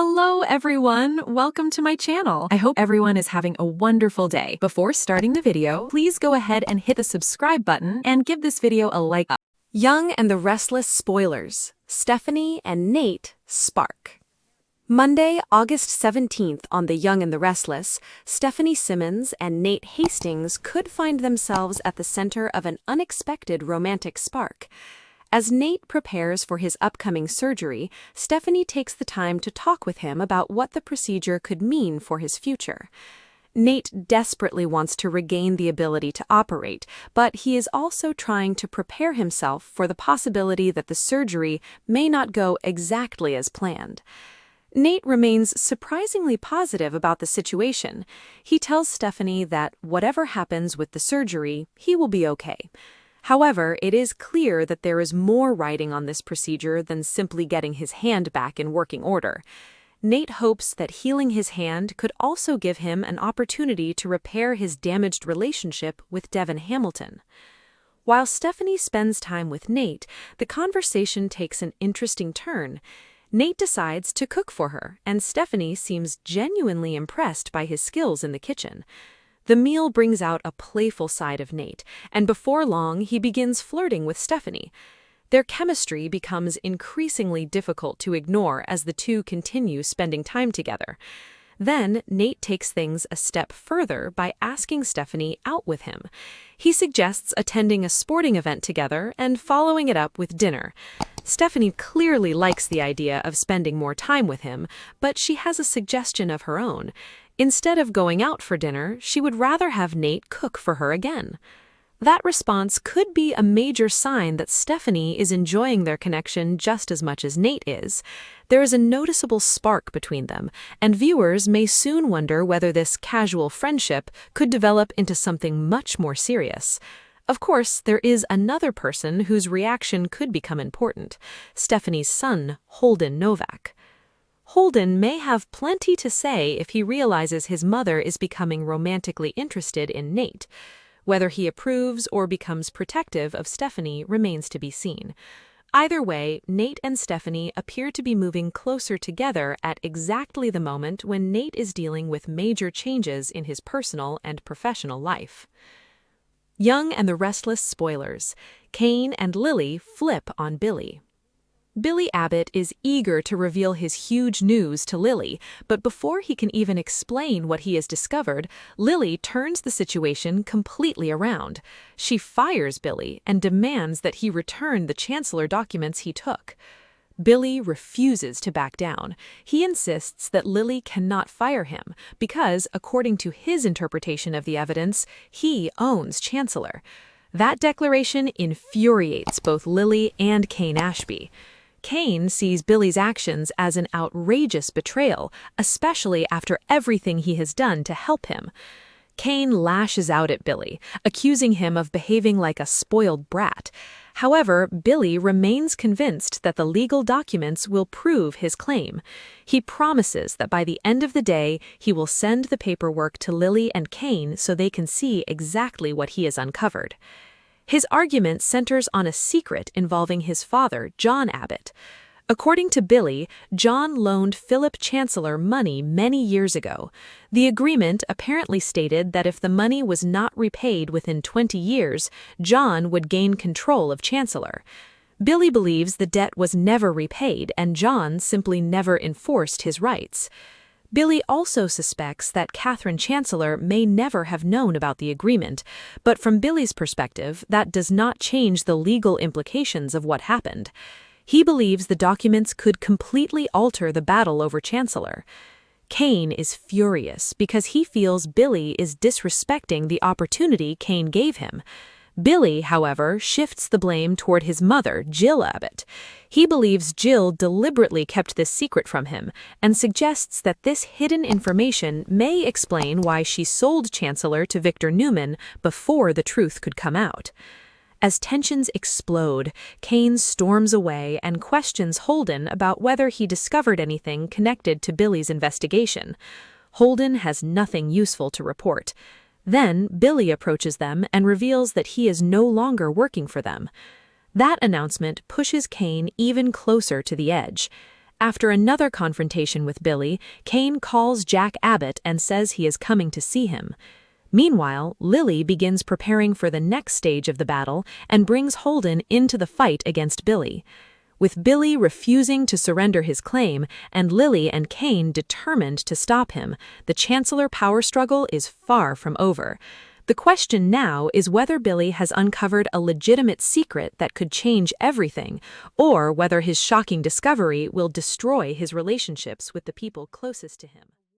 Hello everyone, welcome to my channel. I hope everyone is having a wonderful day. Before starting the video, please go ahead and hit the subscribe button and give this video a like up. Young and the Restless spoilers. Stephanie and Nate spark. Monday, August 17th on The Young and the Restless, Stephanie Simmons and Nate Hastings could find themselves at the center of an unexpected romantic spark. As Nate prepares for his upcoming surgery, Stephanie takes the time to talk with him about what the procedure could mean for his future. Nate desperately wants to regain the ability to operate, but he is also trying to prepare himself for the possibility that the surgery may not go exactly as planned. Nate remains surprisingly positive about the situation. He tells Stephanie that whatever happens with the surgery, he will be okay. However, it is clear that there is more riding on this procedure than simply getting his hand back in working order. Nate hopes that healing his hand could also give him an opportunity to repair his damaged relationship with Devin Hamilton. While Stephanie spends time with Nate, the conversation takes an interesting turn. Nate decides to cook for her, and Stephanie seems genuinely impressed by his skills in the kitchen. The meal brings out a playful side of Nate, and before long he begins flirting with Stephanie. Their chemistry becomes increasingly difficult to ignore as the two continue spending time together. Then Nate takes things a step further by asking Stephanie out with him. He suggests attending a sporting event together and following it up with dinner. Stephanie clearly likes the idea of spending more time with him, but she has a suggestion of her own. Instead of going out for dinner, she would rather have Nate cook for her again. That response could be a major sign that Stephanie is enjoying their connection just as much as Nate is. There is a noticeable spark between them, and viewers may soon wonder whether this casual friendship could develop into something much more serious. Of course, there is another person whose reaction could become important: Stephanie's son, Holden Novak. Holden may have plenty to say if he realizes his mother is becoming romantically interested in Nate. Whether he approves or becomes protective of Stephanie remains to be seen. Either way, Nate and Stephanie appear to be moving closer together at exactly the moment when Nate is dealing with major changes in his personal and professional life. Young and the Restless spoilers. Kane and Lily flip on Billy. Billy Abbott is eager to reveal his huge news to Lily, but before he can even explain what he has discovered, Lily turns the situation completely around. She fires Billy and demands that he return the Chancellor documents he took. Billy refuses to back down. He insists that Lily cannot fire him because, according to his interpretation of the evidence, he owns Chancellor. That declaration infuriates both Lily and Kane Ashby. Kane sees Billy's actions as an outrageous betrayal, especially after everything he has done to help him. Kane lashes out at Billy, accusing him of behaving like a spoiled brat. However, Billy remains convinced that the legal documents will prove his claim. He promises that by the end of the day, he will send the paperwork to Lily and Kane so they can see exactly what he has uncovered. His argument centers on a secret involving his father, John Abbott. According to Billy, John loaned Philip Chancellor money many years ago. The agreement apparently stated that if the money was not repaid within 20 years, John would gain control of Chancellor. Billy believes the debt was never repaid and John simply never enforced his rights. Billy also suspects that Catherine Chancellor may never have known about the agreement, but from Billy's perspective, that does not change the legal implications of what happened. He believes the documents could completely alter the battle over Chancellor. Kane is furious because he feels Billy is disrespecting the opportunity Kane gave him. Billy, however, shifts the blame toward his mother, Jill Abbott. He believes Jill deliberately kept this secret from him and suggests that this hidden information may explain why she sold Chancellor to Victor Newman before the truth could come out. As tensions explode, Kane storms away and questions Holden about whether he discovered anything connected to Billy's investigation. Holden has nothing useful to report. Then Billy approaches them and reveals that he is no longer working for them. That announcement pushes Kane even closer to the edge. After another confrontation with Billy, Kane calls Jack Abbott and says he is coming to see him. Meanwhile, Lily begins preparing for the next stage of the battle and brings Holden into the fight against Billy. With Billy refusing to surrender his claim and Lily and Kane determined to stop him, the Chancellor power struggle is far from over. The question now is whether Billy has uncovered a legitimate secret that could change everything, or whether his shocking discovery will destroy his relationships with the people closest to him.